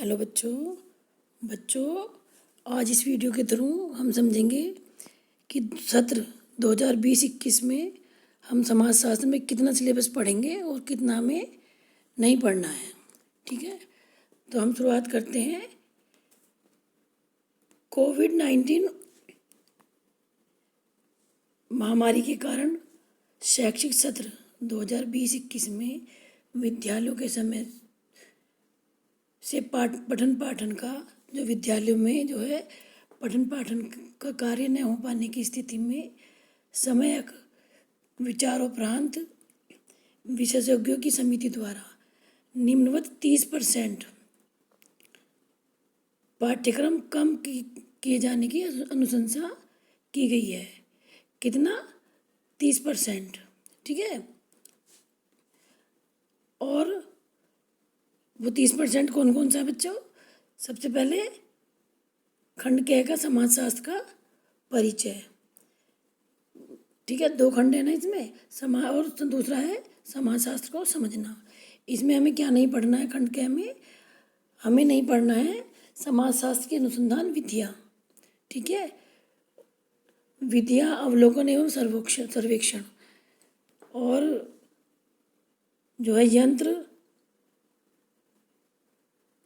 Hello बच्चों। आज इस वीडियो के थ्रू हम समझेंगे कि सत्र 2020-21 में हम समाजशास्त्र में कितना सिलेबस पढ़ेंगे और कितना हमें नहीं पढ़ना है। ठीक है, तो हम शुरुआत करते हैं। कोविड-19 महामारी के कारण शैक्षिक सत्र 2020-21 में विद्यालयों के समय से पठन पाठन का जो विद्यालयों में जो है पठन पाठन का कार्य न हो पाने की स्थिति में समयक विचारोपरांत विशेषज्ञों की समिति द्वारा निम्नवत 30% पाठ्यक्रम कम किए जाने की अनुशंसा की गई है। कितना? 30%। ठीक है, और वो 30% कौन कौन सा बच्चों? सबसे पहले खंड क का समाजशास्त्र का परिचय। ठीक है, 2 खंड है ना इसमें, और दूसरा है समाजशास्त्र को समझना। इसमें हमें क्या नहीं पढ़ना है? खंड क में हमें नहीं पढ़ना है समाजशास्त्र की अनुसंधान विधियाँ। ठीक है, विधियाँ, अवलोकन एवं सर्वेक्षण और जो है यंत्र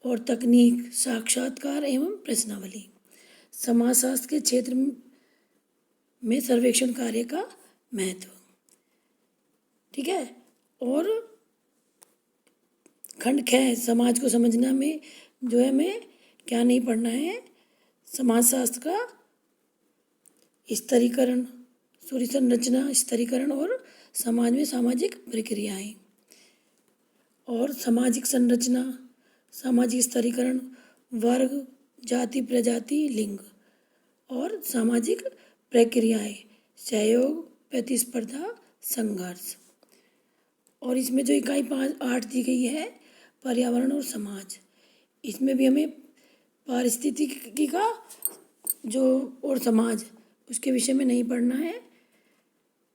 और तकनीक, साक्षात्कार एवं प्रश्नावली। समाजशास्त्र के क्षेत्र में सर्वेक्षण कार्य का महत्व। ठीक है, और खंड ख समाज को समझना में जो है हमें क्या नहीं पढ़ना है? समाजशास्त्र का स्तरीकरण, सूर्य संरचना, स्तरीकरण और समाज में सामाजिक प्रक्रियाएं और सामाजिक संरचना, सामाजिक स्तरीकरण, वर्ग, जाति, प्रजाति, लिंग और सामाजिक प्रक्रियाएं, सहयोग, प्रतिस्पर्धा, संघर्ष। और इसमें जो इकाई 8 दी गई है पर्यावरण और समाज, इसमें भी हमें पारिस्थितिकी का जो और समाज उसके विषय में नहीं पढ़ना है।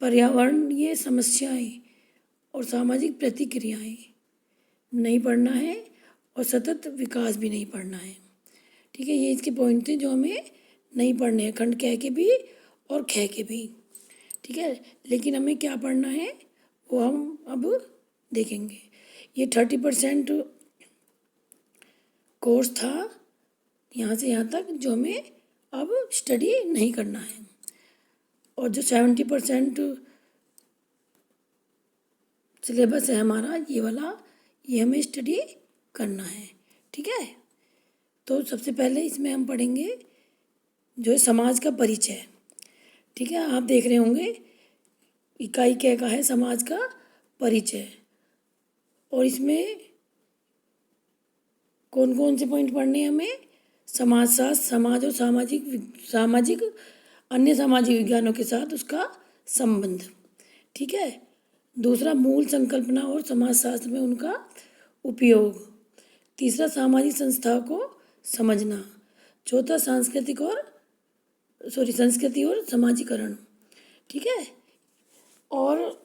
पर्यावरण ये समस्याएं और सामाजिक प्रतिक्रियाएं नहीं पढ़ना है और सतत विकास भी नहीं पढ़ना है। ठीक है, ये इसके पॉइंट थे जो हमें नहीं पढ़ने हैं, खंड क के भी और ख के भी। ठीक है, लेकिन हमें क्या पढ़ना है वो हम अब देखेंगे। ये 30% कोर्स था यहाँ से यहाँ तक जो हमें अब स्टडी नहीं करना है, और जो 70% सिलेबस है हमारा ये वाला, ये हमें स्टडी करना है। ठीक है, तो सबसे पहले इसमें हम पढ़ेंगे जो है समाज का परिचय। ठीक है, आप देख रहे होंगे इकाई क्या का है समाज का परिचय, और इसमें कौन कौन से पॉइंट पढ़ने हैं हमें? समाजशास्त्र, समाज और सामाजिक अन्य सामाजिक विज्ञानों के साथ उसका संबंध। ठीक है, दूसरा मूल संकल्पना और समाजशास्त्र में उनका उपयोग। तीसरा सामाजिक संस्थाओं को समझना। चौथा संस्कृति और समाजीकरण। ठीक है, और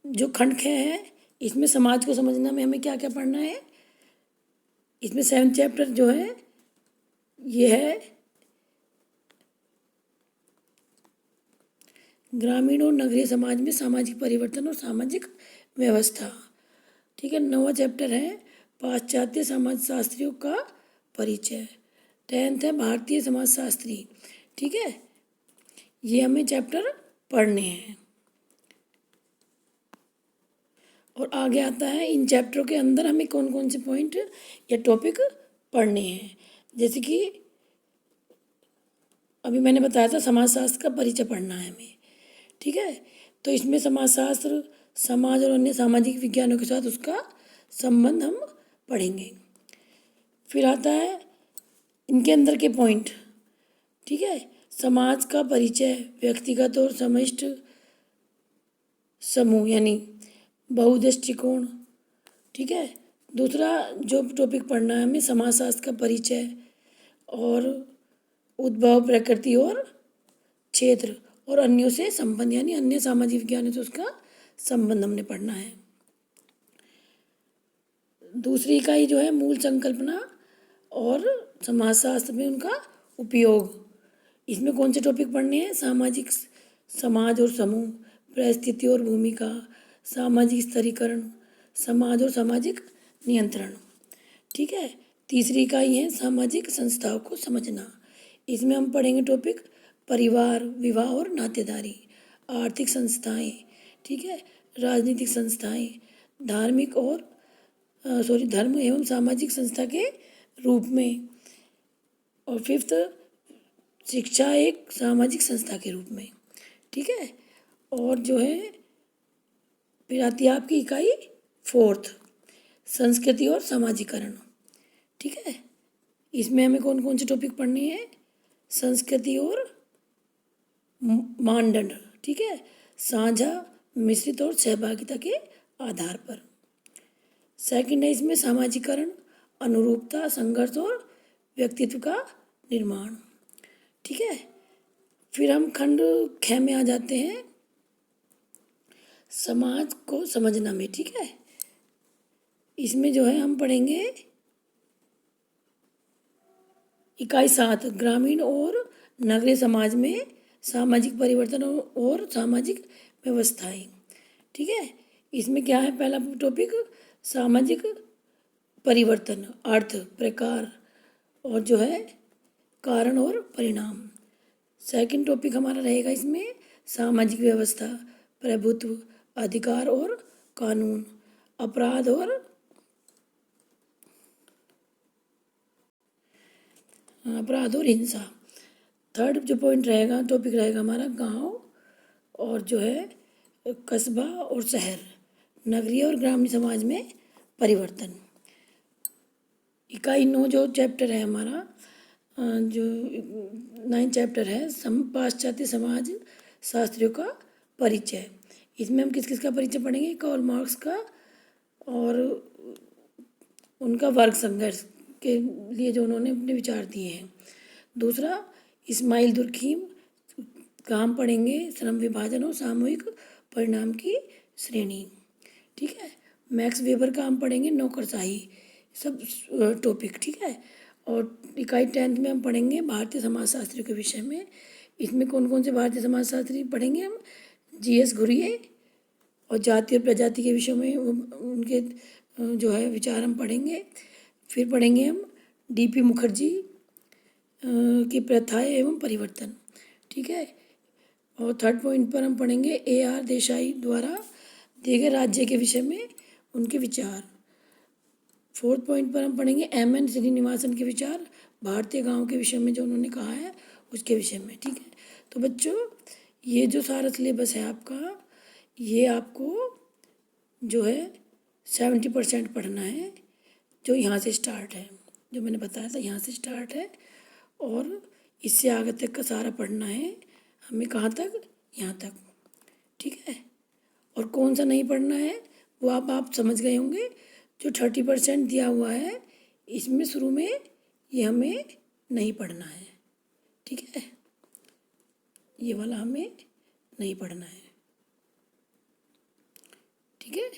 जो खंड ख है इसमें समाज को समझना में हमें क्या क्या पढ़ना है? इसमें 7 चैप्टर जो है ये है ग्रामीण और नगरीय समाज में सामाजिक परिवर्तन और सामाजिक व्यवस्था। ठीक है, 9वां चैप्टर है पाश्चात्य समाजशास्त्रियों का परिचय। 10th है भारतीय समाजशास्त्री। ठीक है, ये हमें चैप्टर पढ़ने हैं। और आगे आता है इन चैप्टरों के अंदर हमें कौन कौन से पॉइंट या टॉपिक पढ़ने हैं। जैसे कि अभी मैंने बताया था समाजशास्त्र का परिचय पढ़ना है हमें। ठीक है, तो इसमें समाजशास्त्र, समाज और अन्य सामाजिक विज्ञानों के साथ उसका संबंध हम पढ़ेंगे। फिर आता है इनके अंदर के पॉइंट। ठीक है, समाज का परिचय, व्यक्तिगत और समष्टि समूह यानी बहुदृष्टिकोण। ठीक है, दूसरा जो टॉपिक पढ़ना है हमें समाजशास्त्र का परिचय और उद्भव, प्रकृति और क्षेत्र और अन्यों से संबंध यानी अन्य सामाजिक विज्ञान से उसका संबंध हमने पढ़ना है। दूसरी इकाई जो है मूल संकल्पना और समाजशास्त्र में उनका उपयोग। इसमें कौन से टॉपिक पढ़ने हैं? सामाजिक समाज और समूह, परिस्थिति और भूमिका, सामाजिक स्तरीकरण, समाज और सामाजिक नियंत्रण। ठीक है। तीसरी इकाई है सामाजिक संस्थाओं को समझना। इसमें हम पढ़ेंगे टॉपिक परिवार, विवाह और नातेदारी, आर्थिक संस्थाएं, ठीक है, राजनीतिक संस्थाएं, धार्मिक और धर्म एवं सामाजिक संस्था के रूप में। और फिफ्थ, शिक्षा एक सामाजिक संस्था के रूप में। ठीक है। और जो है फिर आती है आपकी इकाई फोर्थ, संस्कृति और सामाजिकरण। ठीक है। इसमें हमें कौन कौन से टॉपिक पढ़ने हैं? संस्कृति और मानदंड, ठीक है, साझा, मिश्रित और सहभागिता के आधार पर। सेकंड है इसमें सामाजिकरण, अनुरूपता, संघर्ष और व्यक्तित्व का निर्माण। ठीक है। फिर हम खंड ख में आ जाते हैं, समाज को समझना में। ठीक है। इसमें जो है हम पढ़ेंगे इकाई 7, ग्रामीण और नगरीय समाज में सामाजिक परिवर्तन और सामाजिक व्यवस्थाएं। ठीक है। इसमें क्या है? पहला टॉपिक सामाजिक परिवर्तन, अर्थ, प्रकार और जो है कारण और परिणाम। सेकंड टॉपिक हमारा रहेगा इसमें सामाजिक व्यवस्था, प्रभुत्व, अधिकार और कानून, अपराध और हिंसा। थर्ड जो पॉइंट रहेगा, टॉपिक रहेगा हमारा गांव और जो है कस्बा और शहर, नगरीय और ग्रामीण समाज में परिवर्तन। इकाई 9 जो चैप्टर है हमारा, जो 9 चैप्टर है, पाश्चात्य समाज शास्त्रियों का परिचय। इसमें हम किस किस का परिचय पढ़ेंगे? कार्ल मार्क्स का और उनका वर्ग संघर्ष के लिए जो उन्होंने अपने विचार दिए हैं। दूसरा इस्माइल दुर्खीम का हम पढ़ेंगे श्रम विभाजन और सामूहिक परिणाम की श्रेणी। ठीक है। मैक्स वेबर का हम पढ़ेंगे नौकरशाही, सब टॉपिक। ठीक है। और इकाई 10 में हम पढ़ेंगे भारतीय समाजशास्त्री के विषय में। इसमें कौन कौन से भारतीय समाजशास्त्री पढ़ेंगे हम? GS घुरिये और जाति और प्रजाति के विषय में उनके जो है विचार हम पढ़ेंगे। फिर पढ़ेंगे हम DP मुखर्जी की प्रथाएं एवं परिवर्तन। ठीक है। और थर्ड पॉइंट पर हम पढ़ेंगे AR देसाई द्वारा दिए गए राज्य के विषय में उनके विचार। फोर्थ पॉइंट पर हम पढ़ेंगे MN श्रीनिवासन के विचार भारतीय गांव के विषय में, जो उन्होंने कहा है उसके विषय में। ठीक है। तो बच्चों, ये जो सारा सिलेबस है आपका, ये आपको जो है 70% पढ़ना है, जो यहाँ से स्टार्ट है, जो मैंने बताया था यहाँ से स्टार्ट है, और इससे आगे तक का सारा पढ़ना है हमें। कहाँ तक? यहाँ तक। ठीक है। और कौन सा नहीं पढ़ना है वो आप समझ गए होंगे। जो 30% दिया हुआ है, इसमें शुरू में ये हमें नहीं पढ़ना है। ठीक है। ये वाला हमें नहीं पढ़ना है। ठीक है।